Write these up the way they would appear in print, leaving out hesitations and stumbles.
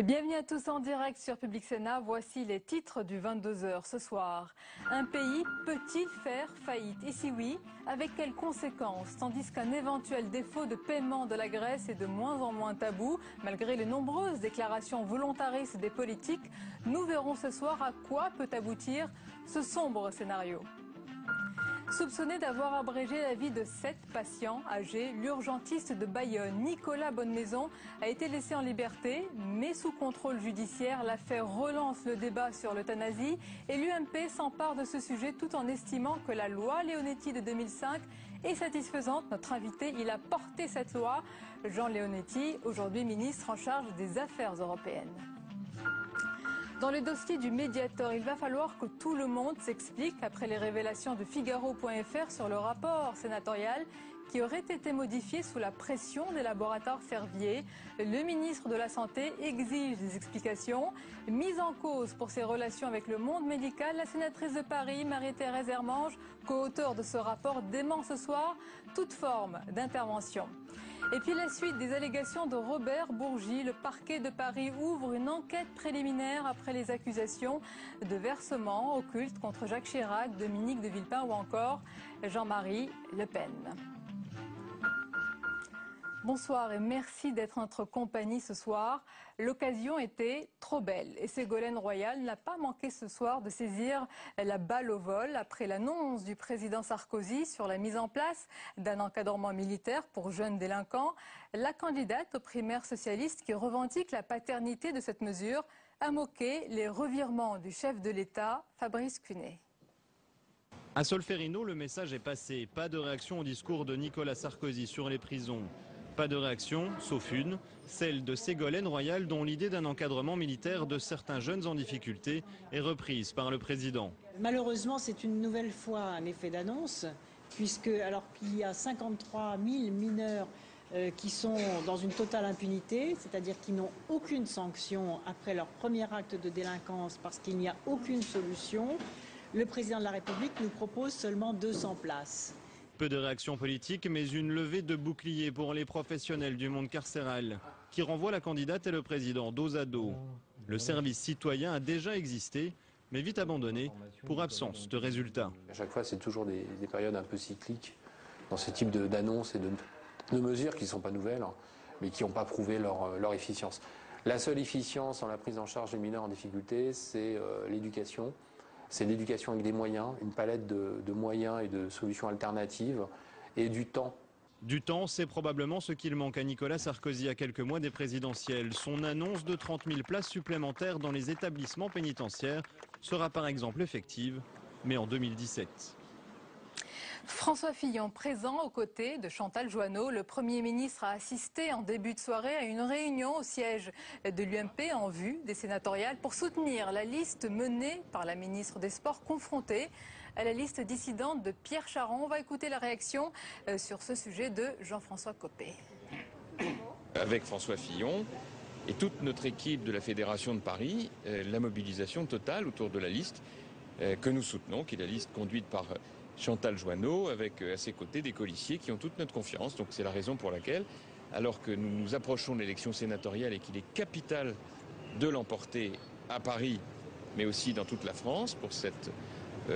Bienvenue à tous en direct sur Public Sénat. Voici les titres du 22h ce soir. Un pays peut-il faire faillite? Et si oui, avec quelles conséquences? Tandis qu'un éventuel défaut de paiement de la Grèce est de moins en moins tabou, malgré les nombreuses déclarations volontaristes des politiques, nous verrons ce soir à quoi peut aboutir ce sombre scénario. Soupçonné d'avoir abrégé la vie de 7 patients âgés, l'urgentiste de Bayonne, Nicolas Bonnemaison, a été laissé en liberté, mais sous contrôle judiciaire. L'affaire relance le débat sur l'euthanasie et l'UMP s'empare de ce sujet tout en estimant que la loi Leonetti de 2005 est satisfaisante. Notre invité, il a porté cette loi, Jean Leonetti, aujourd'hui ministre en charge des Affaires européennes. Dans le dossier du Mediator, il va falloir que tout le monde s'explique après les révélations de Figaro.fr sur le rapport sénatorial qui aurait été modifié sous la pression des laboratoires Servier. Le ministre de la Santé exige des explications. Mise en cause pour ses relations avec le monde médical, la sénatrice de Paris, Marie-Thérèse Hermange, co-auteure de ce rapport, dément ce soir toute forme d'intervention. Et puis la suite des allégations de Robert Bourgi. Le parquet de Paris ouvre une enquête préliminaire après les accusations de versement occulte contre Jacques Chirac, Dominique de Villepin ou encore Jean-Marie Le Pen. Bonsoir et merci d'être en notre compagnie ce soir. L'occasion était trop belle et Ségolène Royal n'a pas manqué ce soir de saisir la balle au vol après l'annonce du président Sarkozy sur la mise en place d'un encadrement militaire pour jeunes délinquants. La candidate aux primaires socialistes qui revendique la paternité de cette mesure a moqué les revirements du chef de l'État, Fabrice Cunet. À Solferino, le message est passé. Pas de réaction au discours de Nicolas Sarkozy sur les prisons. Pas de réaction, sauf une, celle de Ségolène Royal, dont l'idée d'un encadrement militaire de certains jeunes en difficulté est reprise par le président. Malheureusement, c'est une nouvelle fois un effet d'annonce, puisque alors qu'il y a 53 000 mineurs qui sont dans une totale impunité, c'est-à-dire qui n'ont aucune sanction après leur premier acte de délinquance parce qu'il n'y a aucune solution, le président de la République nous propose seulement 200 places. Peu de réactions politiques, mais une levée de boucliers pour les professionnels du monde carcéral, qui renvoie la candidate et le président dos à dos. Le service citoyen a déjà existé, mais vite abandonné pour absence de résultats. À chaque fois, c'est toujours des périodes un peu cycliques dans ce type d'annonces et de mesures qui ne sont pas nouvelles, mais qui n'ont pas prouvé leur efficience. La seule efficience en la prise en charge des mineurs en difficulté, c'est l'éducation. C'est l'éducation avec des moyens, une palette de moyens et de solutions alternatives et du temps. Du temps, c'est probablement ce qu'il manque à Nicolas Sarkozy à quelques mois des présidentielles. Son annonce de 30 000 places supplémentaires dans les établissements pénitentiaires sera par exemple effective, mais en 2017. François Fillon, présent aux côtés de Chantal Jouanneau, le Premier ministre a assisté en début de soirée à une réunion au siège de l'UMP en vue des sénatoriales pour soutenir la liste menée par la ministre des Sports confrontée à la liste dissidente de Pierre Charon. On va écouter la réaction sur ce sujet de Jean-François Copé. Avec François Fillon et toute notre équipe de la Fédération de Paris, la mobilisation totale autour de la liste que nous soutenons, qui est la liste conduite par Chantal Jouanneau, avec à ses côtés des colistiers qui ont toute notre confiance. Donc c'est la raison pour laquelle, alors que nous nous approchons de l'élection sénatoriale et qu'il est capital de l'emporter à Paris, mais aussi dans toute la France, pour cette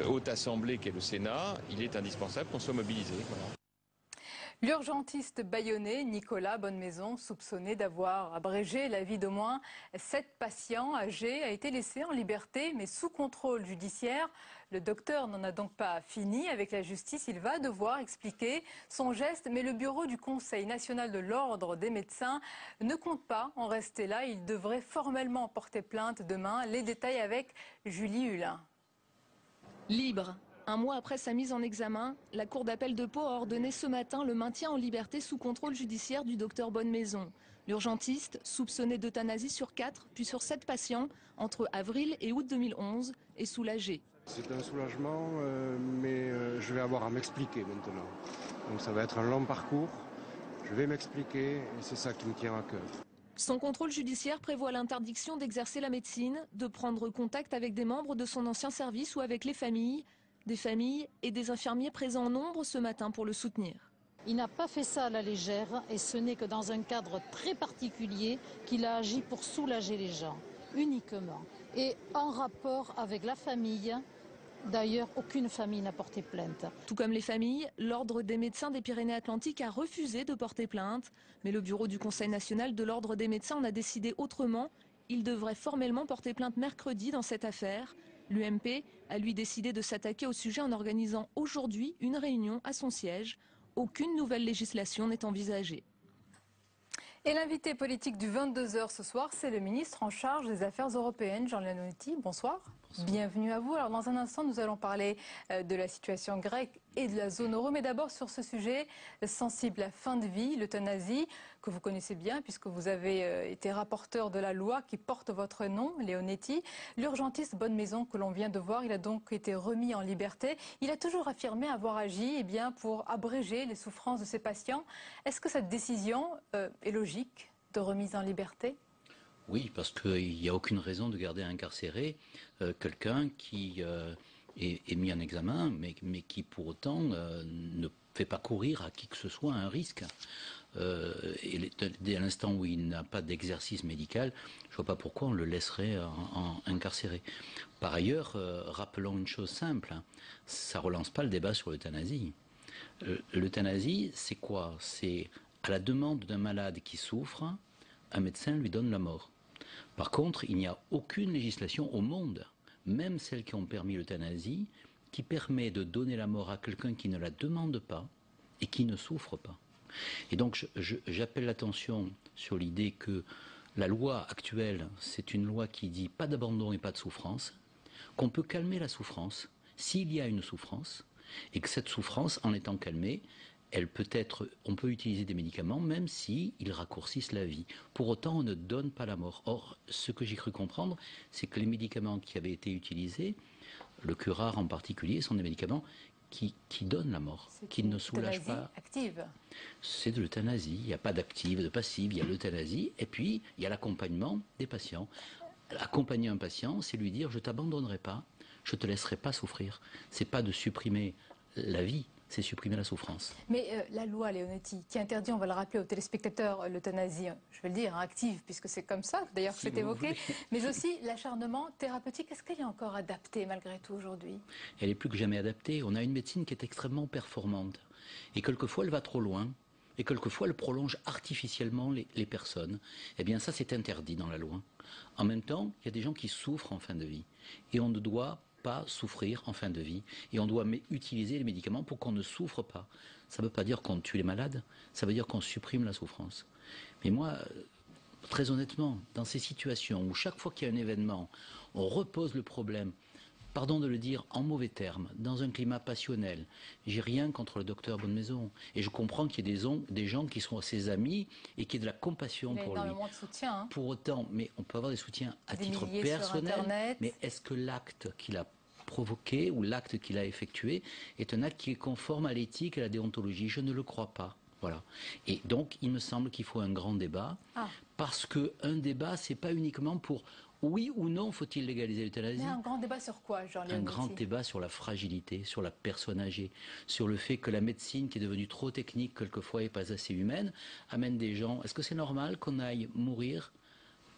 haute assemblée qu'est le Sénat, il est indispensable qu'on soit mobilisé. Voilà. L'urgentiste bayonnais Nicolas Bonnemaison, soupçonné d'avoir abrégé la vie d'au moins 7 patients âgés, a été laissé en liberté, mais sous contrôle judiciaire. Le docteur n'en a donc pas fini avec la justice. Il va devoir expliquer son geste, mais le bureau du Conseil national de l'ordre des médecins ne compte pas en rester là. Il devrait formellement porter plainte demain. Les détails avec Julie Hulin. Libre. Un mois après sa mise en examen, la Cour d'appel de Pau a ordonné ce matin le maintien en liberté sous contrôle judiciaire du docteur Bonnemaison. L'urgentiste, soupçonné d'euthanasie sur 4, puis sur 7 patients, entre avril et août 2011, est soulagé. C'est un soulagement, mais je vais avoir à m'expliquer maintenant. Donc ça va être un long parcours, je vais m'expliquer et c'est ça qui me tient à cœur. Son contrôle judiciaire prévoit l'interdiction d'exercer la médecine, de prendre contact avec des membres de son ancien service ou avec les familles. Des familles et des infirmiers présents en nombre ce matin pour le soutenir. Il n'a pas fait ça à la légère et ce n'est que dans un cadre très particulier qu'il a agi pour soulager les gens, uniquement. Et en rapport avec la famille, d'ailleurs, aucune famille n'a porté plainte. Tout comme les familles, l'Ordre des médecins des Pyrénées-Atlantiques a refusé de porter plainte. Mais le bureau du Conseil national de l'Ordre des médecins en a décidé autrement. Il devrait formellement porter plainte mercredi dans cette affaire. L'UMP a lui décidé de s'attaquer au sujet en organisant aujourd'hui une réunion à son siège. Aucune nouvelle législation n'est envisagée. Et l'invité politique du 22h ce soir, c'est le ministre en charge des Affaires européennes, Jean Leonetti. Bonsoir. Bienvenue à vous. Alors dans un instant, nous allons parler de la situation grecque et de la zone euro. Mais d'abord sur ce sujet sensible, la fin de vie, l'euthanasie, que vous connaissez bien puisque vous avez été rapporteur de la loi qui porte votre nom, Leonetti. L'urgentiste Bonnemaison que l'on vient de voir, il a donc été remis en liberté. Il a toujours affirmé avoir agi pour abréger les souffrances de ses patients. Est-ce que cette décision est logique de remise en liberté ? Oui, parce qu'il n'y a aucune raison de garder incarcéré quelqu'un qui est mis en examen, mais qui pour autant ne fait pas courir à qui que ce soit un risque. Et dès l'instant où il n'a pas d'exercice médical, je ne vois pas pourquoi on le laisserait incarcéré. Par ailleurs, rappelons une chose simple, hein, ça ne relance pas le débat sur l'euthanasie. L'euthanasie, c'est quoi? C'est à la demande d'un malade qui souffre, un médecin lui donne la mort. Par contre, il n'y a aucune législation au monde, même celles qui ont permis l'euthanasie, qui permet de donner la mort à quelqu'un qui ne la demande pas et qui ne souffre pas. Et donc j'appelle l'attention sur l'idée que la loi actuelle, c'est une loi qui dit pas d'abandon et pas de souffrance, qu'on peut calmer la souffrance s'il y a une souffrance, et que cette souffrance, en étant calmée, on peut utiliser des médicaments même s'ils raccourcissent la vie. Pour autant, on ne donne pas la mort. Or, ce que j'ai cru comprendre, c'est que les médicaments qui avaient été utilisés, le curare en particulier, sont des médicaments qui donnent la mort, qui ne soulagent pas. Active. C'est de l'euthanasie. Il n'y a pas d'active, de passive, il y a l'euthanasie. Et puis, il y a l'accompagnement des patients. Accompagner un patient, c'est lui dire « je t'abandonnerai pas, je te laisserai pas souffrir ». C'est pas de supprimer la vie, c'est supprimer la souffrance. Mais la loi, Leonetti, qui interdit, on va le rappeler aux téléspectateurs, l'euthanasie, je vais le dire, active, puisque c'est comme ça, d'ailleurs, que c'est évoqué, mais aussi l'acharnement thérapeutique, est-ce qu'elle est encore adaptée malgré tout aujourd'hui? Elle est plus que jamais adaptée. On a une médecine qui est extrêmement performante. Et quelquefois, elle va trop loin. Et quelquefois, elle prolonge artificiellement les personnes. Eh bien, ça, c'est interdit dans la loi. En même temps, il y a des gens qui souffrent en fin de vie. Et on ne doit pas souffrir en fin de vie et on doit utiliser les médicaments pour qu'on ne souffre pas. Ça ne veut pas dire qu'on tue les malades, ça veut dire qu'on supprime la souffrance. Mais moi, très honnêtement, dans ces situations où chaque fois qu'il y a un événement, on repose le problème, pardon de le dire en mauvais termes, dans un climat passionnel, j'ai rien contre le docteur Bonnemaison et je comprends qu'il y ait des gens qui sont ses amis et qu'il y ait de la compassion pour lui. Il y a énormément de soutien. Hein. Pour autant, mais on peut avoir des soutiens à titre personnel, mais est-ce que l'acte qu'il a provoqué ou l'acte qu'il a effectué est un acte qui est conforme à l'éthique et à la déontologie? Je ne le crois pas. Voilà. Et donc, il me semble qu'il faut un grand débat, parce qu'un débat, c'est pas uniquement pour oui ou non faut-il légaliser l'euthanasie. Mais un grand débat sur quoi, Jean Leonetti? Un grand débat sur la fragilité, sur la personne âgée, sur le fait que la médecine, qui est devenue trop technique quelquefois et pas assez humaine, amène des gens. Est-ce que c'est normal qu'on aille mourir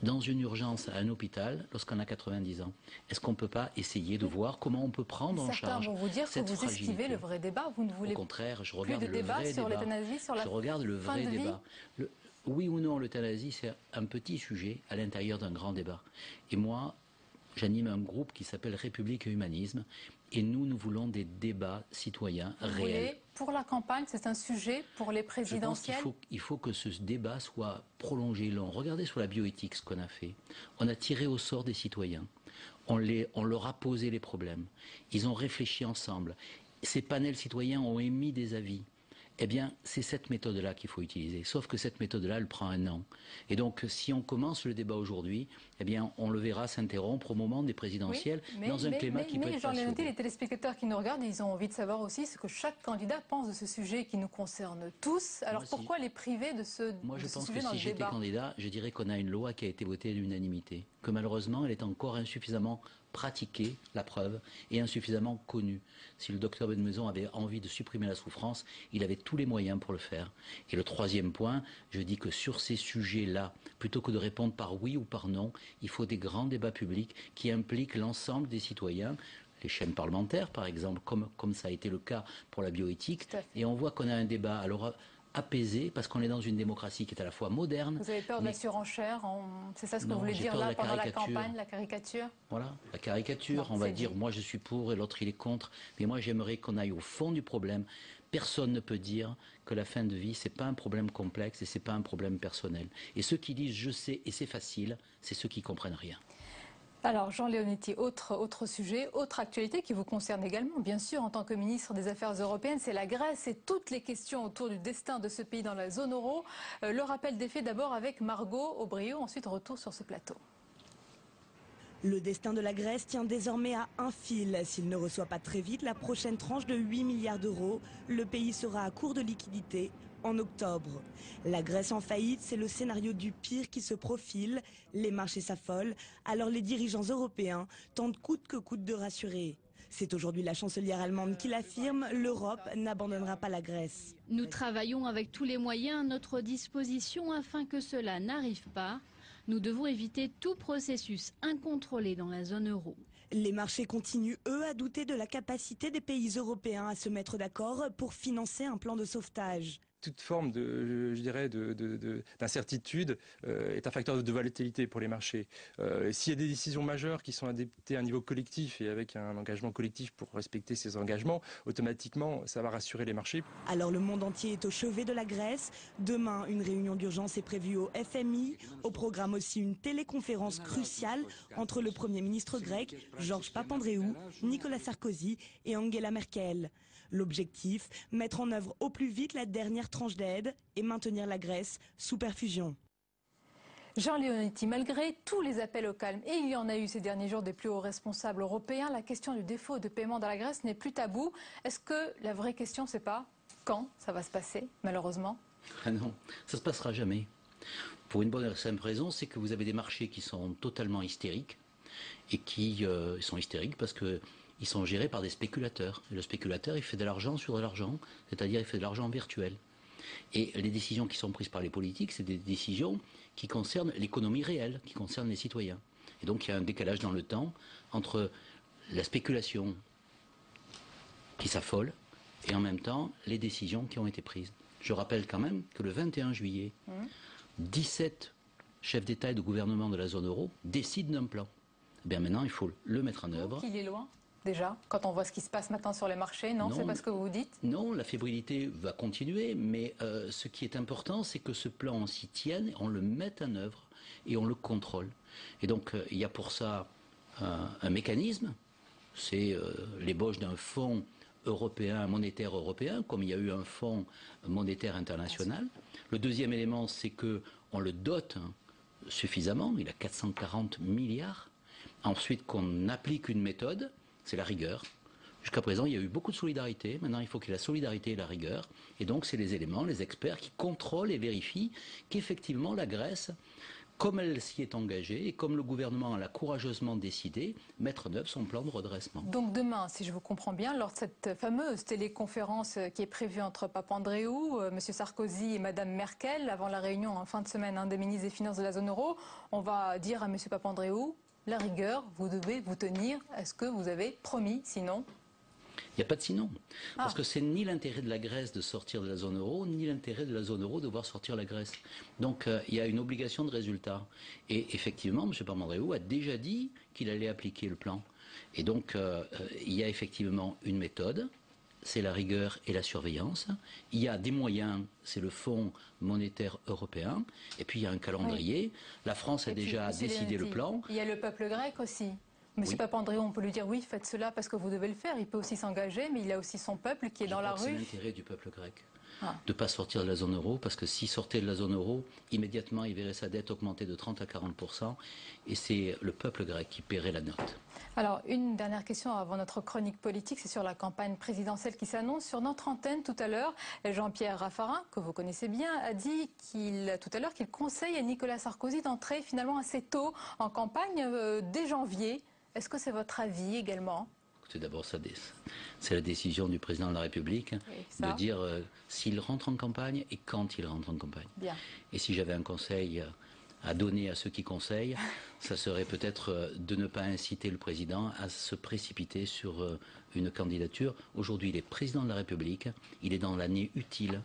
dans une urgence à un hôpital lorsqu'on a 90 ans? Est-ce qu'on ne peut pas essayer de voir comment on peut prendre en charge certains vont vous dire cette que vous fragilité. esquivez le vrai débat. Vous ne voulez Au contraire, je plus regarde de le débat vrai sur débat. l'euthanasie, sur la Je regarde le fin vrai de vie. débat. Oui ou non, l'euthanasie, c'est un petit sujet à l'intérieur d'un grand débat. Et moi, j'anime un groupe qui s'appelle République et Humanisme. Et nous voulons des débats citoyens réels. Pour la campagne, c'est un sujet pour les présidentielles. Je pense qu'il faut que ce débat soit prolongé long. Regardez sur la bioéthique ce qu'on a fait. On a tiré au sort des citoyens. On leur a posé les problèmes. Ils ont réfléchi ensemble. Ces panels citoyens ont émis des avis. Eh bien, c'est cette méthode-là qu'il faut utiliser. Sauf que cette méthode-là, elle prend un an. Et donc, si on commence le débat aujourd'hui, eh bien, on le verra s'interrompre au moment des présidentielles, dans un climat qui peut être passionnel. Mais les téléspectateurs qui nous regardent, ils ont envie de savoir aussi ce que chaque candidat pense de ce sujet qui nous concerne tous. Alors, pourquoi les priver de ce sujet dans le débat? Moi, je pense que si j'étais candidat, je dirais qu'on a une loi qui a été votée à l'unanimité. Que malheureusement, elle est encore insuffisamment pratiquée, la preuve, et insuffisamment connue. Si le docteur Ben Maison avait envie de supprimer la souffrance, il avait tous les moyens pour le faire. Et le troisième point, je dis que sur ces sujets-là, plutôt que de répondre par oui ou par non, il faut des grands débats publics qui impliquent l'ensemble des citoyens, les chaînes parlementaires par exemple, comme ça a été le cas pour la bioéthique, et on voit qu'on a un débat alors apaisé, parce qu'on est dans une démocratie qui est à la fois moderne. Vous avez peur de la surenchère, c'est ça ce que vous voulez dire là pendant la campagne, la caricature? Voilà, la caricature, on va dire moi je suis pour et l'autre il est contre, mais moi j'aimerais qu'on aille au fond du problème. Personne ne peut dire que la fin de vie, c'est pas un problème complexe et c'est pas un problème personnel. Et ceux qui disent je sais et c'est facile, c'est ceux qui comprennent rien. Alors, Jean Leonetti, autre sujet, autre actualité qui vous concerne également, bien sûr, en tant que ministre des Affaires européennes, c'est la Grèce et toutes les questions autour du destin de ce pays dans la zone euro. Le rappel des faits d'abord avec Margot Aubriot, ensuite retour sur ce plateau. Le destin de la Grèce tient désormais à un fil. S'il ne reçoit pas très vite la prochaine tranche de 8 milliards d'euros, le pays sera à court de liquidités en octobre. La Grèce en faillite, c'est le scénario du pire qui se profile. Les marchés s'affolent, alors les dirigeants européens tentent coûte que coûte de rassurer. C'est aujourd'hui la chancelière allemande qui l'affirme, l'Europe n'abandonnera pas la Grèce. Nous travaillons avec tous les moyens à notre disposition afin que cela n'arrive pas. Nous devons éviter tout processus incontrôlé dans la zone euro. Les marchés continuent, eux, à douter de la capacité des pays européens à se mettre d'accord pour financer un plan de sauvetage. Toute forme d'incertitude est un facteur de volatilité pour les marchés. S'il y a des décisions majeures qui sont adoptées à un niveau collectif et avec un engagement collectif pour respecter ces engagements, automatiquement, ça va rassurer les marchés. Alors le monde entier est au chevet de la Grèce. Demain, une réunion d'urgence est prévue au FMI. Au programme aussi une téléconférence cruciale entre le Premier ministre grec, Georges Papandréou, Nicolas Sarkozy et Angela Merkel. L'objectif, mettre en œuvre au plus vite la dernière tranche d'aide et maintenir la Grèce sous perfusion. Jean Leonetti, malgré tous les appels au calme, et il y en a eu ces derniers jours des plus hauts responsables européens, la question du défaut de paiement dans la Grèce n'est plus tabou. Est-ce que la vraie question, c'est pas quand ça va se passer, malheureusement? Ah non, ça se passera jamais. Pour une bonne et simple raison, c'est que vous avez des marchés qui sont totalement hystériques, et qui sont hystériques parce que ils sont gérés par des spéculateurs. Et le spéculateur, il fait de l'argent sur de l'argent, c'est-à-dire il fait de l'argent virtuel. Et les décisions qui sont prises par les politiques, c'est des décisions qui concernent l'économie réelle, qui concernent les citoyens. Et donc il y a un décalage dans le temps entre la spéculation qui s'affole et en même temps les décisions qui ont été prises. Je rappelle quand même que le 21 juillet, 17 chefs d'État et de gouvernement de la zone euro décident d'un plan. Eh bien maintenant, il faut le mettre en œuvre. Il est loin déjà, quand on voit ce qui se passe maintenant sur les marchés, non, c'est pas ce que vous dites? Non, la fébrilité va continuer, mais ce qui est important, c'est que ce plan, on s'y tienne, on le mette en œuvre et on le contrôle. Et donc, il y a pour ça un mécanisme, c'est l'ébauche d'un fonds européen, monétaire européen, comme il y a eu un fonds monétaire international. Le deuxième élément, c'est qu'on le dote suffisamment, il a 440 milliards. Ensuite, qu'on applique une méthode, c'est la rigueur. Jusqu'à présent, il y a eu beaucoup de solidarité. Maintenant, il faut qu'il y ait la solidarité et la rigueur. Et donc, c'est les éléments, les experts qui contrôlent et vérifient qu'effectivement, la Grèce, comme elle s'y est engagée et comme le gouvernement l'a courageusement décidé, mettre en œuvre son plan de redressement. Donc demain, si je vous comprends bien, lors de cette fameuse téléconférence qui est prévue entre Papandréou, M. Sarkozy et Mme Merkel, avant la réunion en fin de semaine des ministres des Finances de la zone euro, on va dire à M. Papandréou, la rigueur, vous devez vous tenir à ce que vous avez promis, sinon... Il n'y a pas de sinon. Parce que c'est ni l'intérêt de la Grèce de sortir de la zone euro, ni l'intérêt de la zone euro de voir sortir la Grèce. Donc il y a une obligation de résultat. Et effectivement, M. Papandréou a déjà dit qu'il allait appliquer le plan. Et donc il y a effectivement une méthode, c'est la rigueur et la surveillance. Il y a des moyens, c'est le Fonds monétaire européen. Et puis il y a un calendrier. Oui. La France a déjà décidé le plan. Il y a le peuple grec aussi. Monsieur Papandréou, on peut lui dire oui, faites cela parce que vous devez le faire. Il peut aussi s'engager, mais il a aussi son peuple qui est dans la rue. C'est l'intérêt du peuple grec de ne pas sortir de la zone euro, parce que s'il sortait de la zone euro, immédiatement il verrait sa dette augmenter de 30 à 40%, et c'est le peuple grec qui paierait la note. Alors, une dernière question avant notre chronique politique, c'est sur la campagne présidentielle qui s'annonce. Sur notre antenne tout à l'heure, Jean-Pierre Raffarin, que vous connaissez bien, a dit tout à l'heure qu'il conseille à Nicolas Sarkozy d'entrer finalement assez tôt en campagne, dès janvier. Est-ce que c'est votre avis également? C'est d'abord ça, c'est la décision du président de la République de dire s'il rentre en campagne et quand il rentre en campagne. Bien. Et si j'avais un conseil à donner à ceux qui conseillent, ça serait peut-être de ne pas inciter le président à se précipiter sur une candidature. Aujourd'hui, il est président de la République, il est dans l'année utile,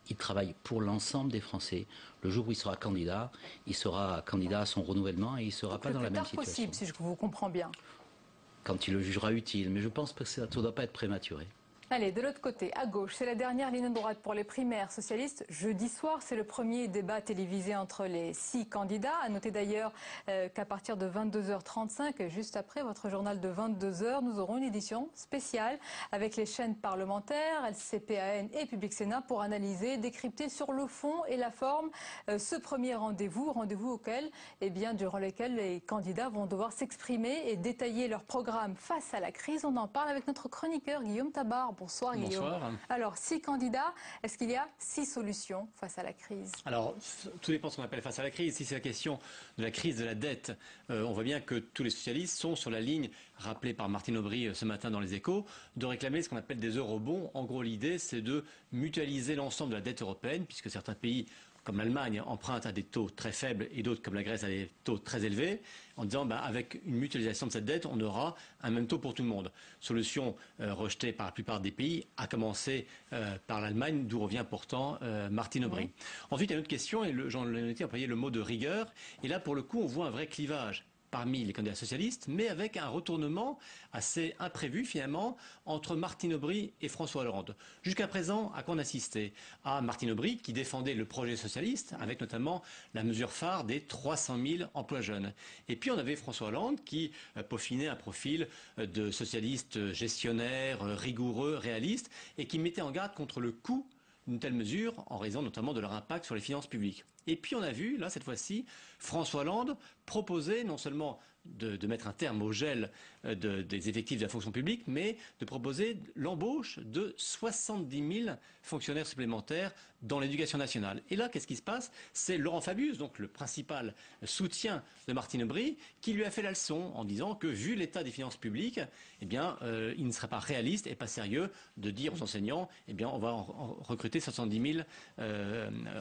il travaille pour l'ensemble des Français. Le jour où il sera candidat à son renouvellement et il ne sera pas dans la même situation. Le plus tard possible, si je vous comprends bien. Quand il le jugera utile, mais je pense que ça ne doit pas être prématuré. Allez, de l'autre côté, à gauche, c'est la dernière ligne droite pour les primaires socialistes. Jeudi soir, c'est le premier débat télévisé entre les 6 candidats. À noter d'ailleurs qu'à partir de 22h35, juste après votre journal de 22h, nous aurons une édition spéciale avec les chaînes parlementaires, LCPAN et Public Sénat pour analyser, décrypter sur le fond et la forme ce premier rendez-vous auquel, durant lequel les candidats vont devoir s'exprimer et détailler leur programme face à la crise. On en parle avec notre chroniqueur Guillaume Tabar. Bonsoir Guillaume. Bonsoir. Alors, 6 candidats, est-ce qu'il y a 6 solutions face à la crise? Alors, tout dépend de ce qu'on appelle face à la crise. Si c'est la question de la crise de la dette, on voit bien que tous les socialistes sont sur la ligne rappelée par Martine Aubry ce matin dans les Échos, de réclamer ce qu'on appelle des eurobonds. En gros, l'idée, c'est de mutualiser l'ensemble de la dette européenne, puisque certains pays comme l'Allemagne empruntent à des taux très faibles et d'autres comme la Grèce à des taux très élevés, en disant avec une mutualisation de cette dette, on aura un même taux pour tout le monde. Solution rejetée par la plupart des pays, à commencer par l'Allemagne, d'où revient pourtant Martine Aubry. Ensuite, il y a une autre question, et Jean Leonetti a employé le mot de rigueur, et là pour le coup on voit un vrai clivage parmi les candidats socialistes, mais avec un retournement assez imprévu finalement entre Martine Aubry et François Hollande. Jusqu'à présent, à quoi on assistait? À Martine Aubry qui défendait le projet socialiste, avec notamment la mesure phare des 300 000 emplois jeunes. Et puis on avait François Hollande qui peaufinait un profil de socialiste gestionnaire, rigoureux, réaliste, et qui mettait en garde contre le coût d'une telle mesure, en raison notamment de leur impact sur les finances publiques. Et puis on a vu, là, cette fois-ci, François Hollande proposer non seulement de mettre un terme au gel des effectifs de la fonction publique, mais de proposer l'embauche de 70 000 fonctionnaires supplémentaires dans l'éducation nationale. Et là, qu'est-ce qui se passe? C'est Laurent Fabius, donc le principal soutien de Martine Aubry, qui lui a fait la leçon en disant que, vu l'état des finances publiques, il ne serait pas réaliste et pas sérieux de dire aux enseignants, on va recruter 70 000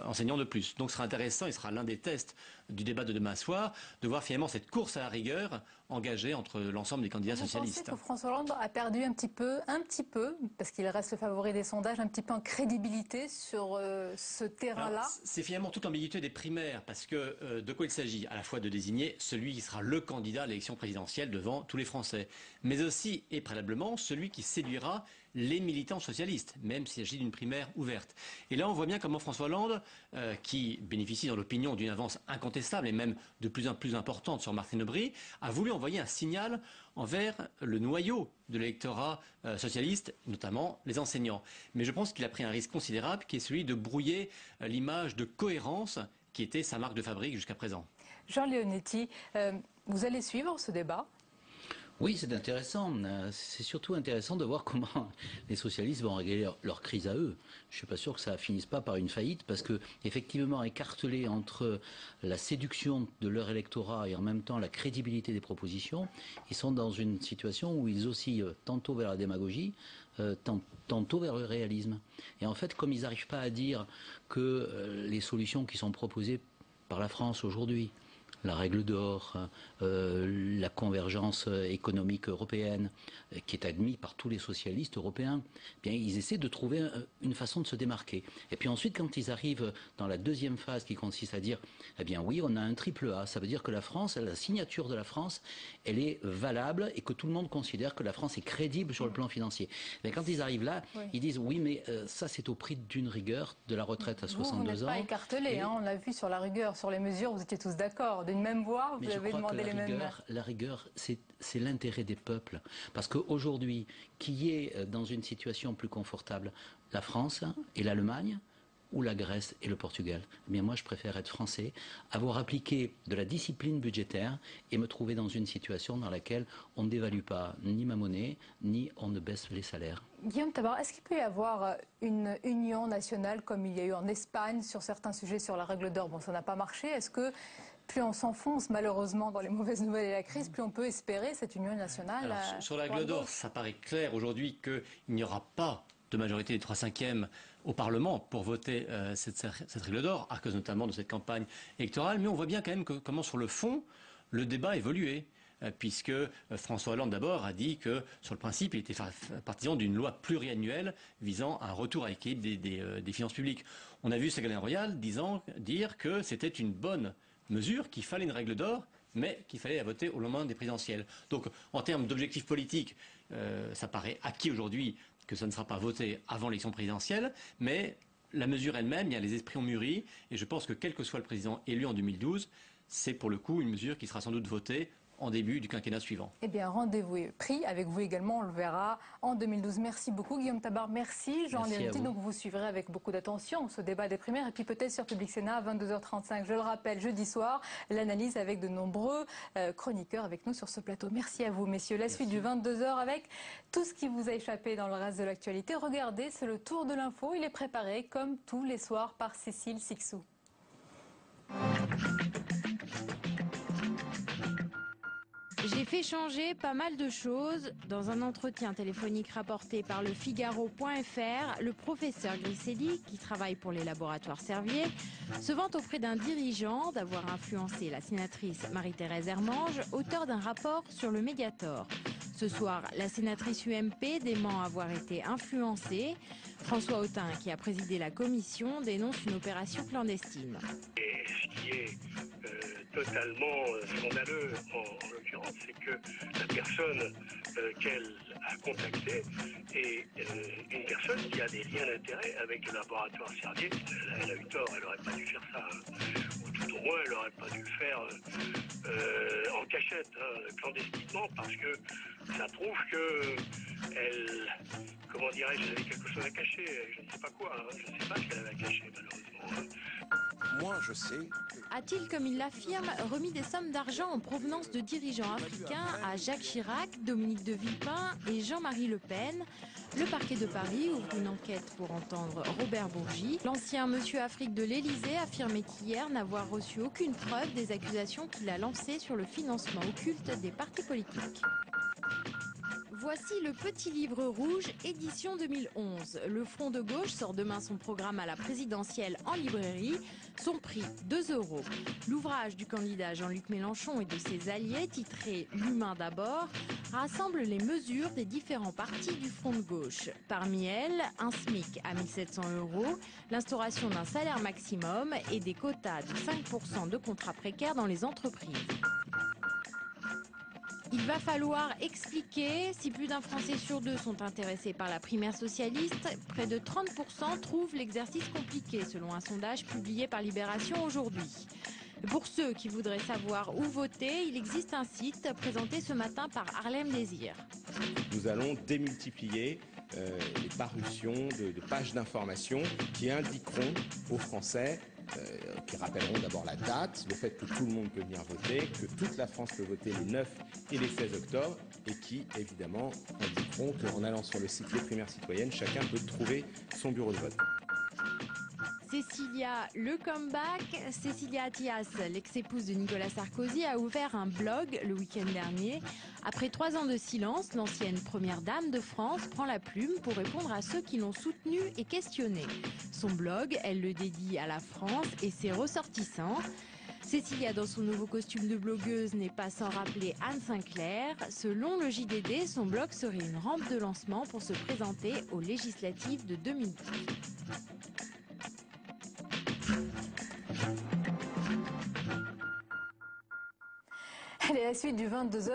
enseignants de plus. Donc ce sera intéressant, il sera l'un des tests du débat de demain soir, de voir finalement cette course à la rigueur engagée entre l'ensemble des candidats socialistes. Vous pensez que François Hollande a perdu un petit peu, parce qu'il reste le favori des sondages, un petit peu en crédibilité sur ce terrain-là? C'est finalement toute l'ambiguïté des primaires, parce que de quoi il s'agit? À la fois de désigner celui qui sera le candidat à l'élection présidentielle devant tous les Français, mais aussi, et préalablement, celui qui séduira les militants socialistes, même s'il s'agit d'une primaire ouverte. Et là, on voit bien comment François Hollande, qui bénéficie dans l'opinion d'une avance incontestable et même de plus en plus importante sur Martine Aubry, a voulu envoyer un signal envers le noyau de l'électorat socialiste, notamment les enseignants. Mais je pense qu'il a pris un risque considérable, qui est celui de brouiller l'image de cohérence qui était sa marque de fabrique jusqu'à présent. Jean Leonetti, vous allez suivre ce débat? Oui, c'est intéressant. C'est surtout intéressant de voir comment les socialistes vont régler leur crise à eux. Je ne suis pas sûr que ça finisse pas par une faillite, parce que effectivement, écartelés entre la séduction de leur électorat et en même temps la crédibilité des propositions, ils sont dans une situation où ils oscillent tantôt vers la démagogie, tantôt vers le réalisme. Et en fait, comme ils n'arrivent pas à dire que les solutions qui sont proposées par la France aujourd'hui, la règle d'or, la convergence économique européenne, qui est admise par tous les socialistes européens, bien, ils essaient de trouver une façon de se démarquer. Et puis ensuite, quand ils arrivent dans la deuxième phase qui consiste à dire, eh bien oui, on a un triple A, ça veut dire que la France, la signature de la France, elle est valable et que tout le monde considère que la France est crédible sur le plan financier. Mais quand ils arrivent là, ils disent, oui, mais ça c'est au prix d'une rigueur, de la retraite à 62 ans. Vous n'êtes pas écartelé, on l'a vu sur la rigueur, sur les mesures, vous étiez tous d'accord. D'une même voix, vous avez demandé les mêmes. La rigueur, c'est l'intérêt des peuples. Parce qu'aujourd'hui, qui est dans une situation plus confortable, la France et l'Allemagne ou la Grèce et le Portugal? Eh bien moi, je préfère être français, avoir appliqué de la discipline budgétaire et me trouver dans une situation dans laquelle on ne dévalue pas ni ma monnaie, ni on ne baisse les salaires. Guillaume Tabar, est-ce qu'il peut y avoir une union nationale comme il y a eu en Espagne sur certains sujets, sur la règle d'or? Bon, ça n'a pas marché. Est-ce que plus on s'enfonce malheureusement dans les mauvaises nouvelles et la crise, plus on peut espérer cette union nationale. Alors, sur la règle d'or, ça paraît clair aujourd'hui qu'il n'y aura pas de majorité des 3/5 au Parlement pour voter cette règle d'or, à cause notamment de cette campagne électorale. Mais on voit bien quand même comment sur le fond, le débat a évolué. Puisque François Hollande d'abord a dit que sur le principe il était partisan d'une loi pluriannuelle visant un retour à l'équilibre des finances publiques. On a vu Ségolène Royal dire que c'était une bonne mesure, qu'il fallait une règle d'or, mais qu'il fallait la voter au lendemain des présidentielles. Donc en termes d'objectifs politiques, ça paraît acquis aujourd'hui que ça ne sera pas voté avant l'élection présidentielle, mais la mesure elle-même, les esprits ont mûri, et je pense que quel que soit le président élu en 2012, c'est pour le coup une mesure qui sera sans doute votée en début du quinquennat suivant. Eh bien, rendez-vous est pris avec vous également, on le verra en 2012. Merci beaucoup Guillaume Tabar, merci Jean Léonti. Donc vous suivrez avec beaucoup d'attention ce débat des primaires et puis peut-être sur Public Sénat à 22h35. Je le rappelle, jeudi soir, l'analyse avec de nombreux chroniqueurs avec nous sur ce plateau. Merci à vous messieurs. La suite du 22h avec tout ce qui vous a échappé dans le reste de l'actualité. Regardez, c'est le tour de l'info. Il est préparé comme tous les soirs par Cécile Sixou. J'ai fait changer pas mal de choses. Dans un entretien téléphonique rapporté par le Figaro.fr, le professeur Griselli, qui travaille pour les laboratoires Servier, se vante auprès d'un dirigeant d'avoir influencé la sénatrice Marie-Thérèse Hermange, auteure d'un rapport sur le Mediator. Ce soir, la sénatrice UMP dément avoir été influencée. François Autain, qui a présidé la commission, dénonce une opération clandestine. Et ce qui est totalement scandaleux en l'occurrence, c'est que la personne qu'elle a contactée est une personne qui a des liens d'intérêt avec le laboratoire Servier. Elle a eu tort, elle n'aurait pas dû faire ça, ou tout au moins elle n'aurait pas dû le faire en cachette, clandestinement, parce que ça prouve que elle, comment dirais-je, elle avait quelque chose à cacher, je ne sais pas quoi, je ne sais pas ce qu'elle avait à cacher malheureusement. Moi, je sais. A-t-il, comme il l'affirme, remis des sommes d'argent en provenance de dirigeants africains à Jacques Chirac, Dominique de Villepin et Jean-Marie Le Pen? Le parquet de Paris ouvre une enquête pour entendre Robert Bourgi. L'ancien monsieur Afrique de l'Élysée affirmait qu'hier n'avoir reçu aucune preuve des accusations qu'il a lancées sur le financement occulte des partis politiques. Voici le Petit Livre Rouge, édition 2011. Le Front de Gauche sort demain son programme à la présidentielle en librairie. Son prix, 2 €. L'ouvrage du candidat Jean-Luc Mélenchon et de ses alliés, titré « L'humain d'abord », rassemble les mesures des différents partis du Front de Gauche. Parmi elles, un SMIC à 1 700 €, l'instauration d'un salaire maximum et des quotas de 5% de contrats précaires dans les entreprises. Il va falloir expliquer. Si plus d'un Français sur deux sont intéressés par la primaire socialiste, près de 30% trouvent l'exercice compliqué, selon un sondage publié par Libération aujourd'hui. Pour ceux qui voudraient savoir où voter, il existe un site présenté ce matin par Harlem Désir. Nous allons démultiplier les parutions de pages d'information qui indiqueront aux Français, qui rappelleront d'abord la date, le fait que tout le monde peut venir voter, que toute la France peut voter les 9 et les 16 octobre, et qui, évidemment, indiqueront qu'en allant sur le site Les Primaires Citoyennes, chacun peut trouver son bureau de vote. Cécilia, le comeback. Cécilia Attias, l'ex-épouse de Nicolas Sarkozy, a ouvert un blog le week-end dernier. Après 3 ans de silence, l'ancienne première dame de France prend la plume pour répondre à ceux qui l'ont soutenue et questionnée. Son blog, elle le dédie à la France et ses ressortissants. Cécilia, dans son nouveau costume de blogueuse, n'est pas sans rappeler Anne Sinclair. Selon le JDD, son blog serait une rampe de lancement pour se présenter aux législatives de 2012. Allez, la suite du 22h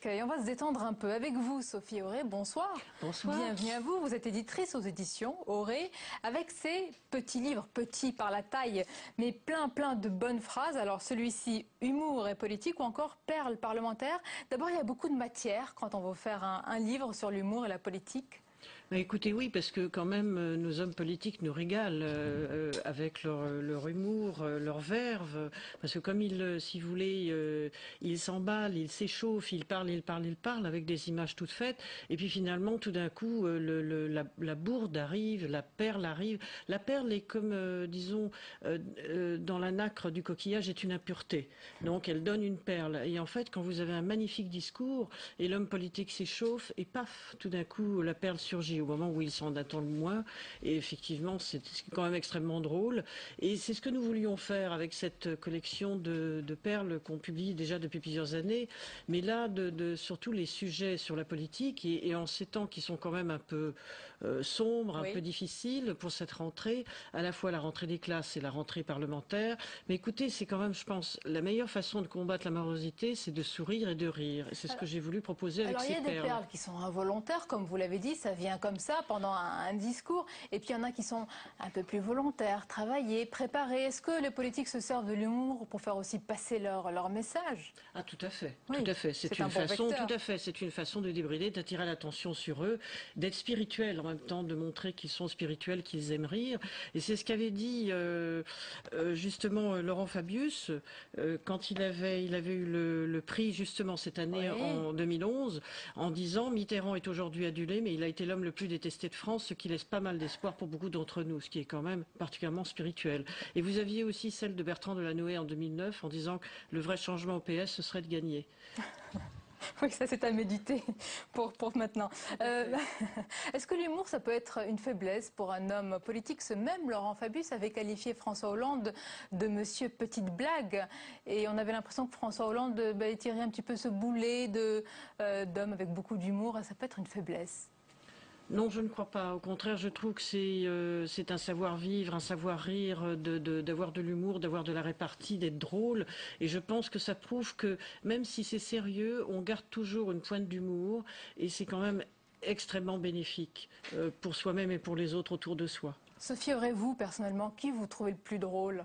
et on va se détendre un peu avec vous, Sophie Auré. Bonsoir. Bonsoir. Bienvenue à vous. Vous êtes éditrice aux éditions Auré avec ces petits livres, petits par la taille, mais plein de bonnes phrases. Alors celui-ci, humour et politique ou encore perles parlementaires. D'abord, il y a beaucoup de matière quand on veut faire un livre sur l'humour et la politique. Écoutez, oui, parce que quand même, nos hommes politiques nous régalent avec leur humour, leur verve. Parce que comme si vous voulez, ils s'emballent, ils s'échauffent, ils parlent avec des images toutes faites. Et puis finalement, tout d'un coup, la bourde arrive, la perle arrive. La perle est comme, disons, dans la nacre du coquillage, est une impureté. Donc elle donne une perle. Et en fait, quand vous avez un magnifique discours et l'homme politique s'échauffe, et paf, tout d'un coup, la perle surgit au moment où il s'en attend le moins. Et effectivement, c'est quand même extrêmement drôle. Et c'est ce que nous voulions faire avec cette collection de perles qu'on publie déjà depuis plusieurs années. Mais là, surtout les sujets sur la politique, et en ces temps qui sont quand même un peu sombres, un peu difficiles pour cette rentrée, à la fois la rentrée des classes et la rentrée parlementaire. Mais écoutez, c'est quand même, je pense, la meilleure façon de combattre la morosité, c'est de sourire et de rire. Et c'est ce que j'ai voulu proposer avec ces perles. Alors il y a des perles qui sont involontaires, comme vous l'avez dit, ça vient comme ça pendant un discours. Et puis il y en a qui sont un peu plus volontaires, travaillés, préparés. Est-ce que les politiques se servent de l'humour pour faire aussi passer leur message? Ah, tout à fait. Oui, tout à fait. C'est une façon, tout à fait. C'est une façon de débrider, d'attirer l'attention sur eux, d'être spirituel en même temps, de montrer qu'ils sont spirituels, qu'ils aiment rire. Et c'est ce qu'avait dit justement Laurent Fabius quand il avait eu le prix justement cette année en 2011, en disant Mitterrand est aujourd'hui adulé, mais il a été l'homme le plus détesté de France, ce qui laisse pas mal d'espoir pour beaucoup d'entre nous, ce qui est quand même particulièrement spirituel. Et vous aviez aussi celle de Bertrand Delanoë en 2009 en disant que le vrai changement au PS, ce serait de gagner. Oui, ça c'est à méditer pour maintenant. Est-ce que l'humour, ça peut être une faiblesse pour un homme politique? Ce même Laurent Fabius avait qualifié François Hollande de monsieur petite blague. Et on avait l'impression que François Hollande tirait un petit peu ce boulet d'homme avec beaucoup d'humour. Ça peut être une faiblesse? Non, je ne crois pas. Au contraire, je trouve que c'est un savoir-vivre, un savoir-rire, d'avoir de l'humour, d'avoir de la répartie, d'être drôle. Et je pense que ça prouve que même si c'est sérieux, on garde toujours une pointe d'humour. Et c'est quand même extrêmement bénéfique pour soi-même et pour les autres autour de soi. Sophie, aurez-vous personnellement, qui vous trouvez le plus drôle?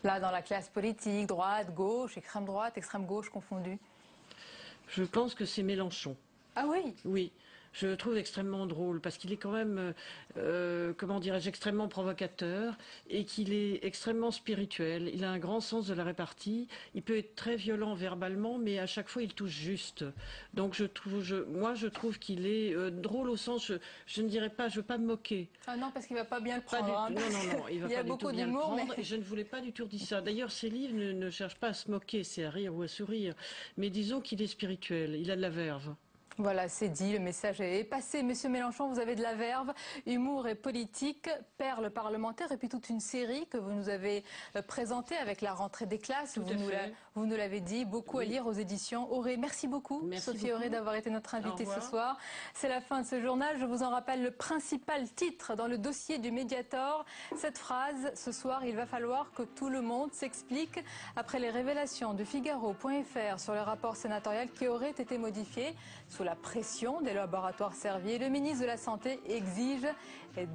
Là, dans la classe politique, droite, gauche, extrême droite, extrême gauche confondue. Je pense que c'est Mélenchon. Ah oui? Oui. Je le trouve extrêmement drôle parce qu'il est quand même, comment dirais-je, extrêmement provocateur et qu'il est extrêmement spirituel. Il a un grand sens de la répartie. Il peut être très violent verbalement, mais à chaque fois il touche juste. Donc moi je trouve qu'il est drôle au sens, je ne dirais pas, je ne veux pas me moquer. Ah non, parce qu'il ne va pas bien le prendre. Non, il va il y a pas du beaucoup tout bien le prendre. mais... Et je ne voulais pas du tout dire ça. D'ailleurs, ses livres ne cherchent pas à se moquer, c'est à rire ou à sourire. Mais disons qu'il est spirituel, il a de la verve. Voilà, c'est dit, le message est passé. Monsieur Mélenchon, vous avez de la verve, humour et politique, perles parlementaires et puis toute une série que vous nous avez présentée avec la rentrée des classes. Vous nous l'avez dit, beaucoup à lire aux éditions Auré. Merci beaucoup, Sophie Auré, d'avoir été notre invitée ce soir. C'est la fin de ce journal. Je vous en rappelle le principal titre dans le dossier du Mediator. Cette phrase, ce soir, il va falloir que tout le monde s'explique après les révélations de Figaro.fr sur le rapport sénatorial qui aurait été modifié sous la pression des laboratoires Servier. Le ministre de la Santé exige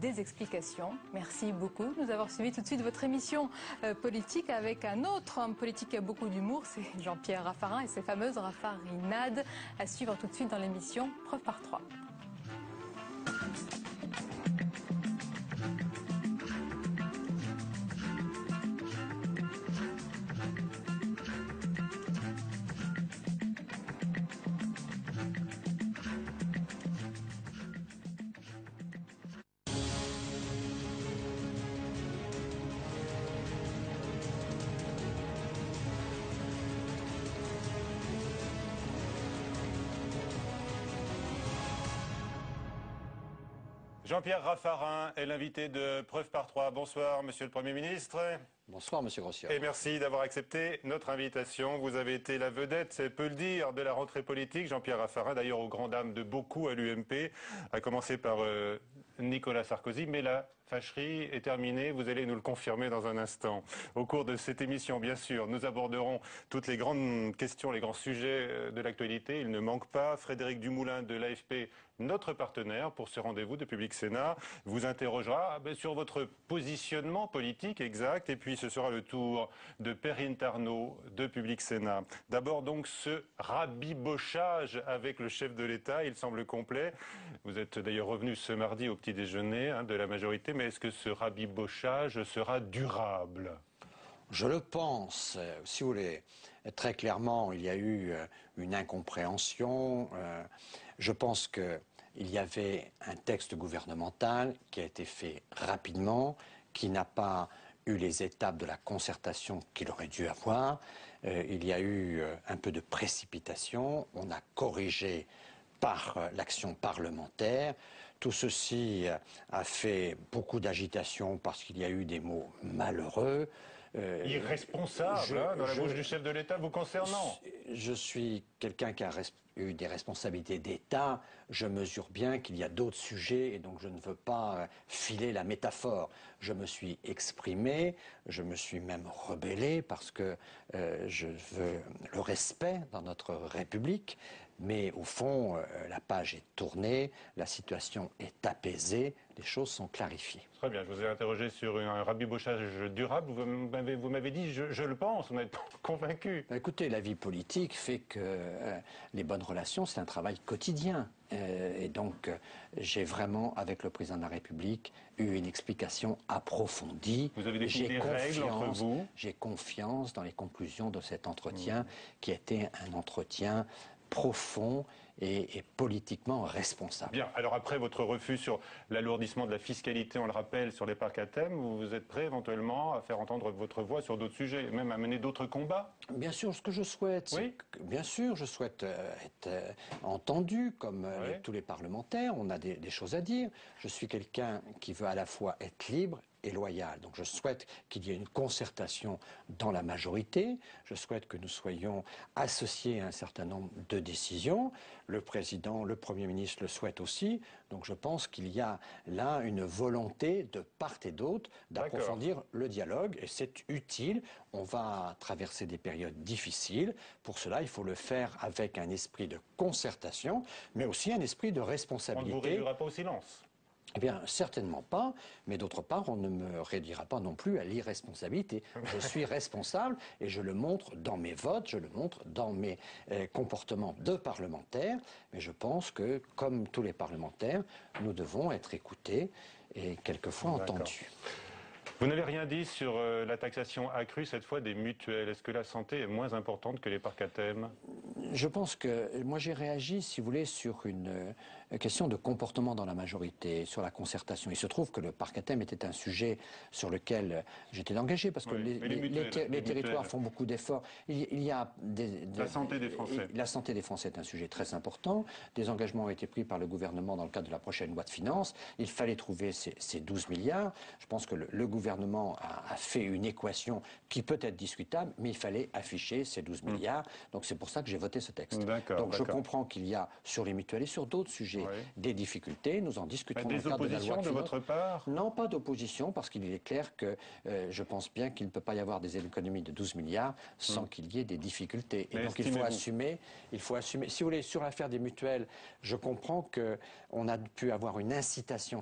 des explications. Merci beaucoup de nous avoir suivi. Tout de suite votre émission politique avec un autre homme politique qui a beaucoup d'humour, c'est Jean-Pierre Raffarin et ses fameuses raffarinades à suivre tout de suite dans l'émission Preuve par 3. Jean-Pierre Raffarin est l'invité de Preuve par 3. Bonsoir, Monsieur le Premier ministre. Bonsoir, Monsieur Grossia. Et merci d'avoir accepté notre invitation. Vous avez été la vedette, c'est peu le dire, de la rentrée politique. Jean-Pierre Raffarin, d'ailleurs aux grandes dames de beaucoup à l'UMP, à commencer par Nicolas Sarkozy. Mais la fâcherie est terminée, vous allez nous le confirmer dans un instant. Au cours de cette émission, bien sûr, nous aborderons toutes les grandes questions, les grands sujets de l'actualité. Il ne manque pas. Frédéric Dumoulin de l'AFP notre partenaire pour ce rendez-vous de Public Sénat, vous interrogera sur votre positionnement politique exact. Et puis ce sera le tour de Perrine Tarnaud de Public Sénat. D'abord donc ce rabibochage avec le chef de l'État, il semble complet. Vous êtes d'ailleurs revenu ce mardi au petit déjeuner de la majorité, mais est-ce que ce rabibochage sera durable ? Je le pense. Si vous voulez, très clairement, il y a eu une incompréhension. Je pense qu'il y avait un texte gouvernemental qui a été fait rapidement, qui n'a pas eu les étapes de la concertation qu'il aurait dû avoir. Il y a eu un peu de précipitation. On a corrigé par l'action parlementaire. Tout ceci a fait beaucoup d'agitation parce qu'il y a eu des mots malheureux. Irresponsable, dans la bouche du chef de l'État vous concernant. Je suis quelqu'un qui a eu des responsabilités d'État. Je mesure bien qu'il y a d'autres sujets et donc je ne veux pas filer la métaphore. Je me suis exprimé, je me suis même rebellé parce que je veux le respect dans notre République. Mais au fond, la page est tournée, la situation est apaisée, les choses sont clarifiées. Très bien, je vous ai interrogé sur un rabibochage durable. Vous m'avez dit, je le pense, vous n'êtes pas convaincu. Écoutez, la vie politique fait que les bonnes relations, c'est un travail quotidien. Et donc, j'ai vraiment, avec le président de la République, eu une explication approfondie. Vous avez défini des règles entre vous ? J'ai confiance dans les conclusions de cet entretien, qui a été un entretien profond et politiquement responsable. Bien, alors après votre refus sur l'alourdissement de la fiscalité, on le rappelle, sur les parcs à thème, vous êtes prêt éventuellement à faire entendre votre voix sur d'autres sujets, même à mener d'autres combats ? Bien sûr, ce que je souhaite, oui, bien sûr, je souhaite être entendu comme tous les parlementaires, on a des choses à dire. Je suis quelqu'un qui veut à la fois être libre et loyal. Donc je souhaite qu'il y ait une concertation dans la majorité. Je souhaite que nous soyons associés à un certain nombre de décisions. Le président, le Premier ministre le souhaitent aussi. Donc je pense qu'il y a là une volonté de part et d'autre d'approfondir le dialogue. Et c'est utile. On va traverser des périodes difficiles. Pour cela, il faut le faire avec un esprit de concertation, mais aussi un esprit de responsabilité. On ne vous réduira pas au silence ? Eh bien, certainement pas, mais d'autre part, on ne me réduira pas non plus à l'irresponsabilité. Je suis responsable et je le montre dans mes votes, je le montre dans mes comportements de parlementaire, mais je pense que, comme tous les parlementaires, nous devons être écoutés et quelquefois entendus. Vous n'avez rien dit sur la taxation accrue, cette fois des mutuelles. Est-ce que la santé est moins importante que les parcs à thème ? Je pense que moi j'ai réagi, si vous voulez, sur une question de comportement dans la majorité, sur la concertation. Il se trouve que le parc à thème était un sujet sur lequel j'étais engagé parce que les territoires font beaucoup d'efforts. Il y a la santé des Français. La santé des Français est un sujet très important. Des engagements ont été pris par le gouvernement dans le cadre de la prochaine loi de finances. Il fallait trouver ces 12 milliards. Je pense que le gouvernement a fait une équation qui peut être discutable, mais il fallait afficher ces 12 milliards. Donc c'est pour ça que j'ai voté ce texte. Donc je comprends qu'il y a sur les mutuelles et sur d'autres sujets des difficultés. Nous en discuterons dans le cadre de la loi de finances. Des oppositions de votre part ? Non, pas d'opposition, parce qu'il est clair que je pense bien qu'il ne peut pas y avoir des économies de 12 milliards sans qu'il y ait des difficultés. Et donc il faut assumer. Si vous voulez, sur l'affaire des mutuelles, je comprends qu'on a pu avoir une incitation